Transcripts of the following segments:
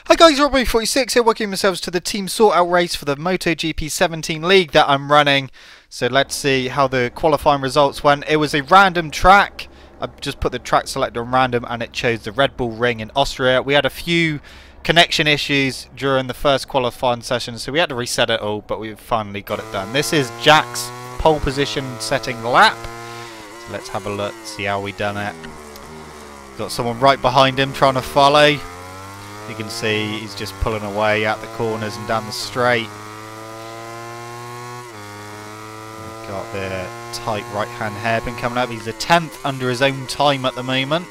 Hi guys, Robbie46 here, welcoming yourselves to the team sort out race for the MotoGP 17 league that I'm running. So let's see how the qualifying results went. It was a random track. I've just put the track selector on random and it chose the Red Bull Ring in Austria. We had a few connection issues during the first qualifying session, so we had to reset it all, but we've finally got it done. This is Jack's pole position setting lap. So let's have a look, see how we done it. Got someone right behind him trying to follow. You can see he's just pulling away out the corners and down the straight. We've got the tight right hand hairpin coming up. He's a 10th under his own time at the moment.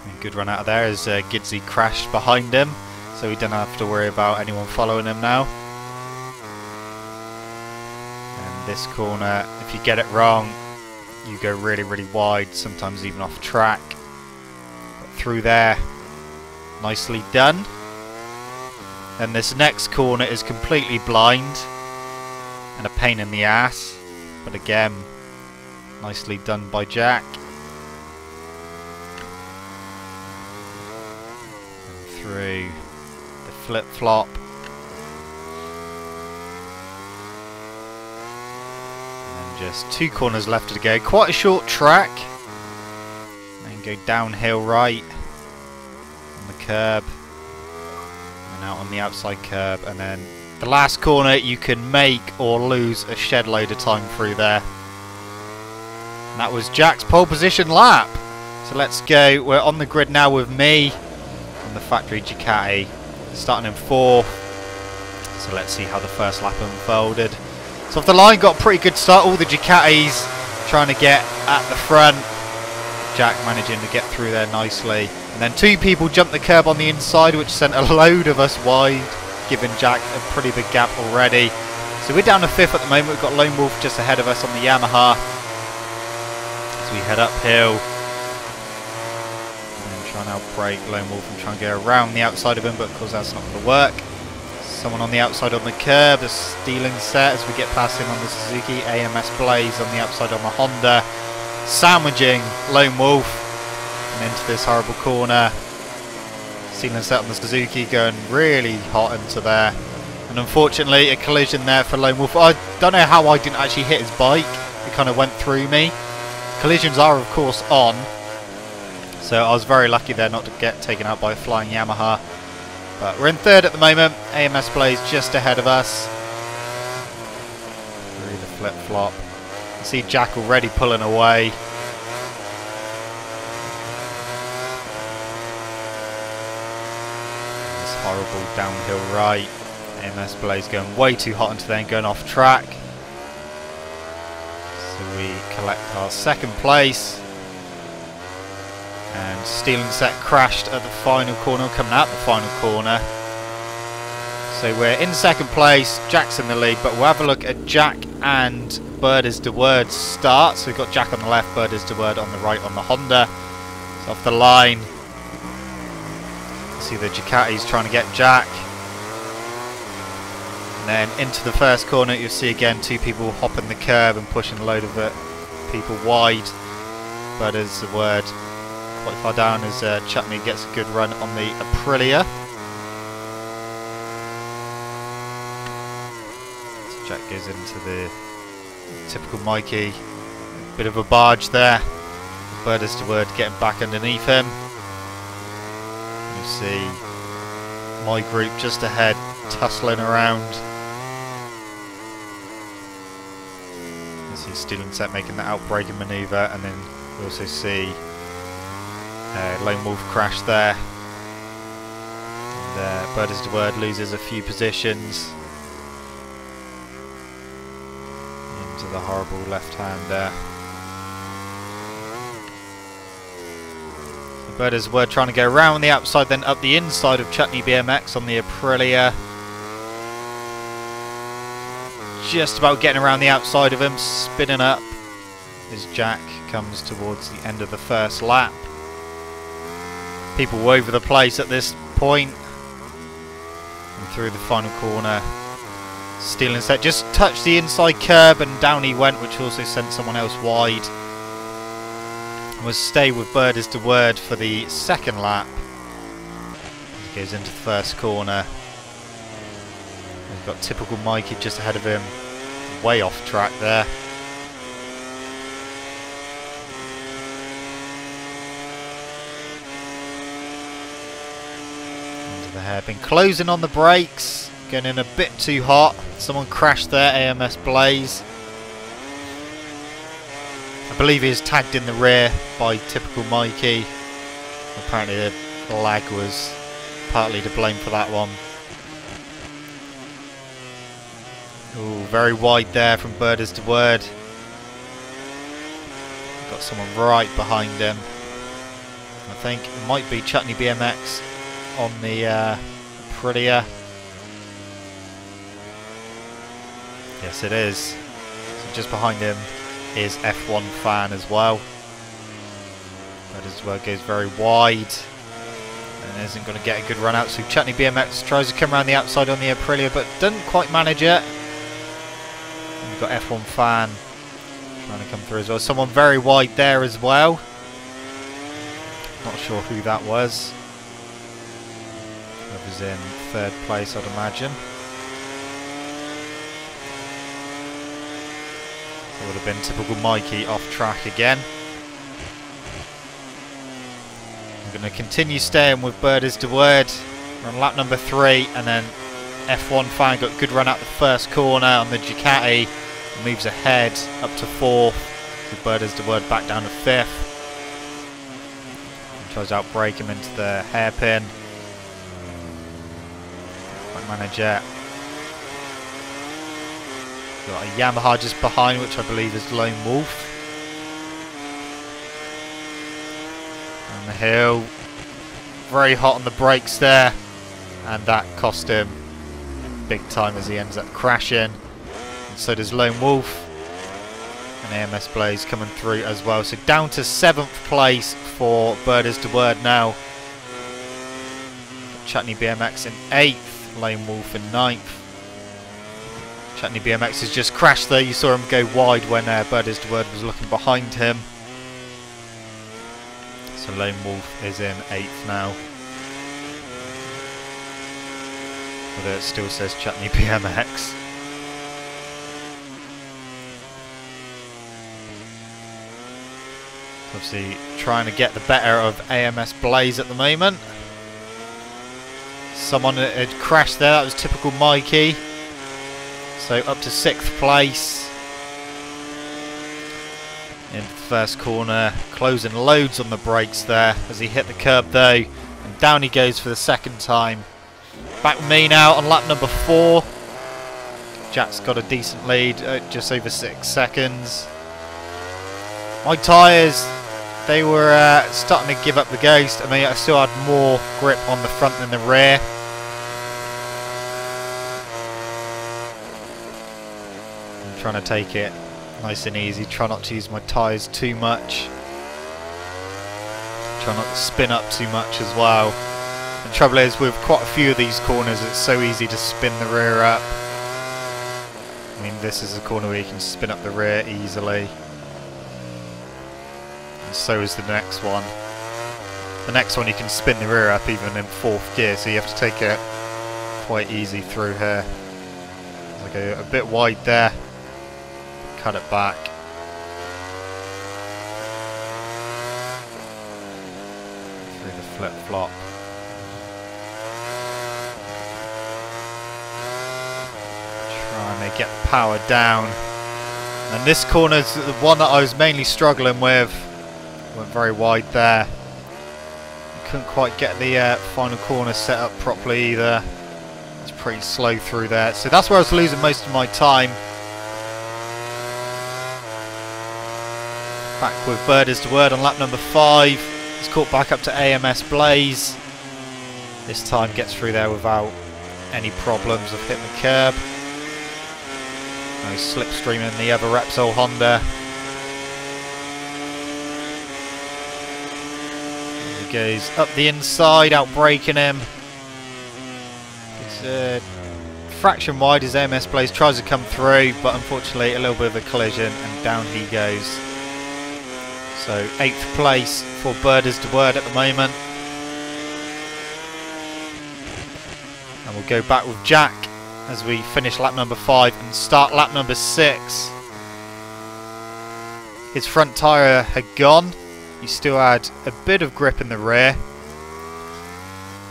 And good run out of there as Gidsy crashed behind him, so we don't have to worry about anyone following him now. And this corner, if you get it wrong, you go really, really wide, sometimes even off track. Through there, nicely done. And this next corner is completely blind and a pain in the ass, but again, nicely done by Jack. And through the flip-flop. And just 2 corners left to go. Quite a short track. Go downhill right on the curb and out on the outside curb, and then the last corner you can make or lose a shed load of time through there. And that was Jack's pole position lap. So let's go, we're on the grid now with me on the factory Ducati, starting in 4th. So let's see how the first lap unfolded. So off the line, got a pretty good start, all the Ducatis trying to get at the front. Jack managing to get through there nicely, and then 2 people jumped the curb on the inside, which sent a load of us wide, giving Jack a pretty big gap already. So we're down to 5th at the moment. We've got Lone Wolf just ahead of us on the Yamaha as we head uphill, and trying to outbrake Lone Wolf and try and go around the outside of him, but of course that's not going to work. Someone on the outside on the curb, a stealing set as we get past him on the Suzuki. AMS Blaze on the outside on the Honda, sandwiching Lone Wolf and into this horrible corner. Stealing set on the Suzuki, going really hot into there, and unfortunately a collision there for Lone Wolf. I don't know how I didn't actually hit his bike, it kind of went through me. Collisions are of course on, so I was very lucky there not to get taken out by a flying Yamaha. But we're in 3rd at the moment. AMS Blaze just ahead of us through the flip-flop. See Jack already pulling away. This horrible downhill right. AMS Blaze going way too hot into there and going off track. So we collect our 2nd place. And Stealing Set crashed at the final corner, coming out the final corner. So we're in 2nd place, Jack's in the lead, but we'll have a look at Jack and Bird is the Word's start. So we've got Jack on the left, Bird is the Word on the right on the Honda. So off the line, see the Ducati's trying to get Jack. And then into the first corner, you'll see again 2 people hopping the curb and pushing a load of people wide. Bird is the Word quite far down as Chutney gets a good run on the Aprilia. So Jack goes into the typical Mikey, bit of a barge there. Bird is the Word getting back underneath him. You see my group just ahead, tussling around. You see Stealing Set making that outbraking manoeuvre, and then we also see Lone Wolf crash there. And Bird is the Word loses a few positions into the horrible left-hander. So Bird is the Word trying to go around the outside, then up the inside of Chutney BMX on the Aprilia. Just about getting around the outside of him, spinning up as Jack comes towards the end of the first lap. People all over the place at this point. And through the final corner, Stealing Set just touched the inside curb and down he went, which also sent someone else wide. was stay with Bird is the word for the second lap. Goes into the first corner. We've got typical Mikey just ahead of him. Way off track there. Into the hairpin. Closing on the brakes. Getting in a bit too hot. Someone crashed there, AMS Blaze. I believe he is tagged in the rear by typical Mikey. Apparently the lag was partly to blame for that one. Ooh, very wide there from Bird is the Word. Got someone right behind him. I think it might be Chutney BMX on the Aprilia. Yes, it is. So just behind him is F1 Fan as well. Bird is the Word goes very wide and isn't going to get a good run out. So Chutney BMX tries to come around the outside on the Aprilia, but doesn't quite manage it. We've got F1 Fan trying to come through as well. Someone very wide there as well. Not sure who that was. That was in third place, I'd imagine. It would have been typical Mikey off track again. I'm going to continue staying with Bird is the Word. We're on lap number 3, and then F1 Fan got a good run out the first corner on the Ducati. Moves ahead up to 4th. With Bird is the Word back down to 5th. And tries to outbrake him into the hairpin. Quite manage it. Got a Yamaha just behind, which I believe is Lone Wolf. On the hill. Very hot on the brakes there. And that cost him big time as he ends up crashing. And so does Lone Wolf. And AMS Blaze coming through as well. So down to 7th place for Bird is the Word now. Chutney BMX in 8th. Lone Wolf in 9th. Chutney BMX has just crashed there. You saw him go wide when Bird is the Word was looking behind him. So Lone Wolf is in 8th now. Although it still says Chutney BMX. Obviously trying to get the better of AMS Blaze at the moment. Someone had crashed there. That was typical Mikey. So up to 6th place. In the first corner. Closing loads on the brakes there as he hit the curb though. And down he goes for the second time. Back with me now on lap number 4. Jack's got a decent lead at just over 6 seconds. My tyres, they were starting to give up the ghost. I mean, I still had more grip on the front than the rear. I'm trying to take it nice and easy. Try not to use my tyres too much. Try not to spin up too much as well. The trouble is, with quite a few of these corners, it's so easy to spin the rear up. I mean, this is a corner where you can spin up the rear easily. And so is the next one. The next one you can spin the rear up even in 4th gear, so you have to take it quite easy through here. I go a bit wide there. Cut it back. Through the flip-flop. Trying to get the power down. And this corner's the one that I was mainly struggling with. Went very wide there. Couldn't quite get the final corner set up properly either. It's pretty slow through there. So that's where I was losing most of my time. Back with Bird is the Word on lap number 5. He's caught back up to AMS Blaze. This time gets through there without any problems of hitting the curb. Now he's slipstreaming the other Repsol Honda. He goes up the inside, outbraking him. It's fraction wide as AMS Blaze tries to come through, but unfortunately a little bit of a collision and down he goes. So 8th place for Bird is the Word at the moment. And we'll go back with Jack as we finish lap number 5 and start lap number 6. His front tyre had gone. He still had a bit of grip in the rear.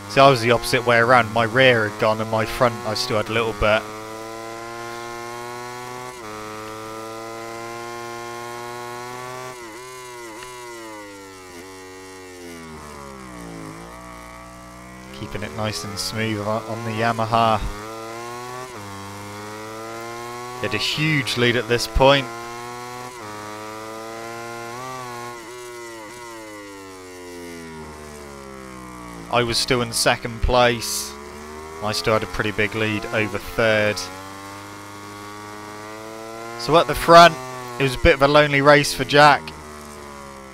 See, I was the opposite way around. My rear had gone and my front I still had a little bit. Keeping it nice and smooth on the Yamaha. He had a huge lead at this point. I was still in second place. I still had a pretty big lead over third. So at the front, it was a bit of a lonely race for Jack.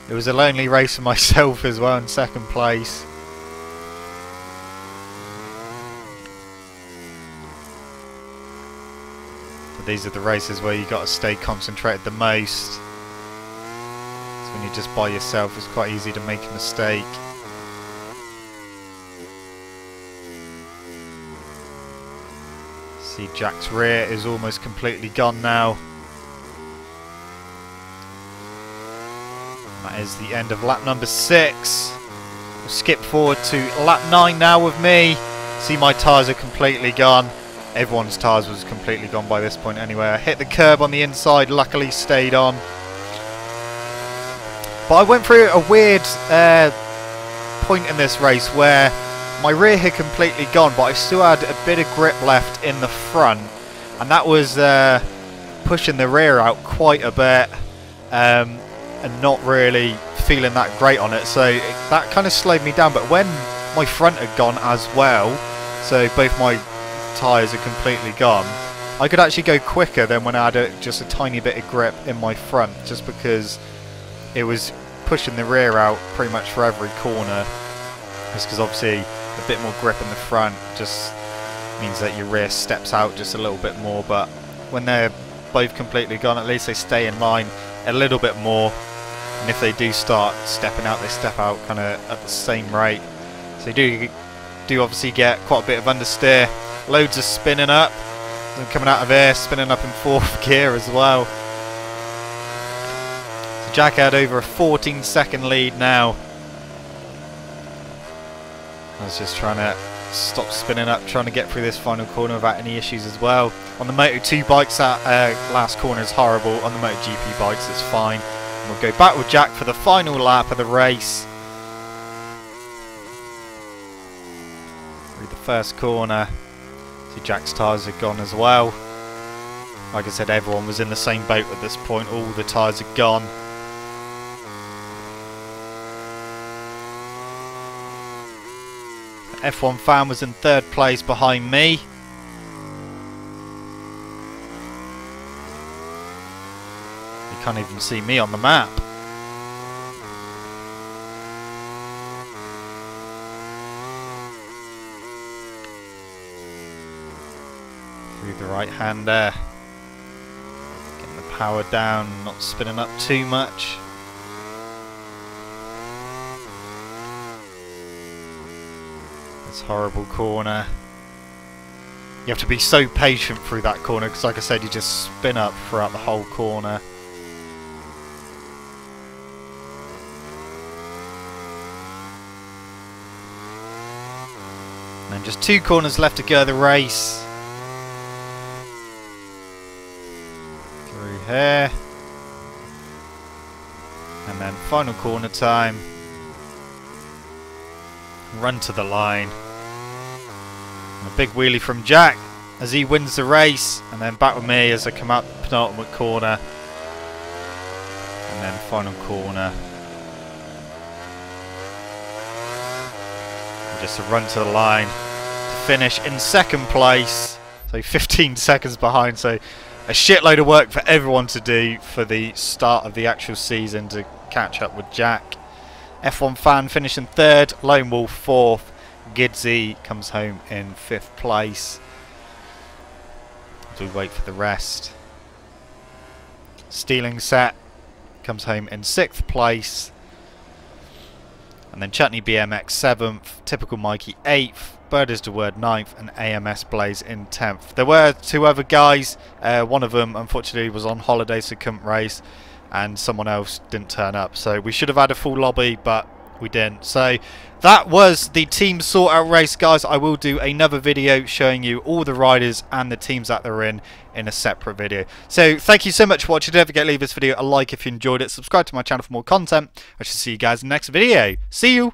It was a lonely race for myself as well in second place. But these are the races where you got to stay concentrated the most. So when you're just by yourself, it's quite easy to make a mistake. See, Jack's rear is almost completely gone now. And that is the end of lap number 6. We'll skip forward to lap 9 now with me. See, my tyres are completely gone. Everyone's tyres was completely gone by this point anyway. I hit the curb on the inside, luckily stayed on. But I went through a weird point in this race where my rear had completely gone, but I still had a bit of grip left in the front, and that was pushing the rear out quite a bit and not really feeling that great on it, so that kind of slowed me down. But when my front had gone as well, so both my tyres are completely gone, I could actually go quicker than when I had just a tiny bit of grip in my front, just because it was pushing the rear out pretty much for every corner. Just because obviously a bit more grip in the front just means that your rear steps out just a little bit more, but when they're both completely gone, at least they stay in line a little bit more, and if they do start stepping out, they step out kind of at the same rate. So you do obviously get quite a bit of understeer, loads of spinning up, and coming out of here, spinning up in 4th gear as well. So Jack had over a 14-second lead now. I was just trying to stop spinning up, trying to get through this final corner without any issues as well. On the Moto2 bikes, that last corner is horrible. On the MotoGP bikes, it's fine. And we'll go back with Jack for the final lap of the race. Through the first corner. See, Jack's tyres are gone as well. Like I said, everyone was in the same boat at this point. All the tyres are gone. F1 fan was in 3rd place behind me. You can't even see me on the map. Through the right hand there. Getting the power down, not spinning up too much. This horrible corner. You have to be so patient through that corner because, like I said, you just spin up throughout the whole corner. And then just 2 corners left to go the race. Through here. And then final corner time. Run to the line. And a big wheelie from Jack as he wins the race, and then back with me as I come out the penultimate corner, and then final corner. And just a run to the line to finish in 2nd place, so 15 seconds behind. So a shitload of work for everyone to do for the start of the actual season to catch up with Jack. F1 fan finishing 3rd, Lone Wolf 4th, Gidzy comes home in 5th place. As we wait for the rest. Stealing Set comes home in 6th place. And then Chutney BMX 7th, Typical Mikey 8th, Bird is the Word 9th, and AMS Blaze in 10th. There were 2 other guys. One of them, unfortunately, was on holiday, so couldn't race, and someone else didn't turn up. So we should have had a full lobby, but we didn't. So that was the team sort out race, guys. I will do another video showing you all the riders and the teams that they're in a separate video. So thank you so much for watching. Don't forget to leave this video a like if you enjoyed it. Subscribe to my channel for more content. I shall see you guys in the next video. See you.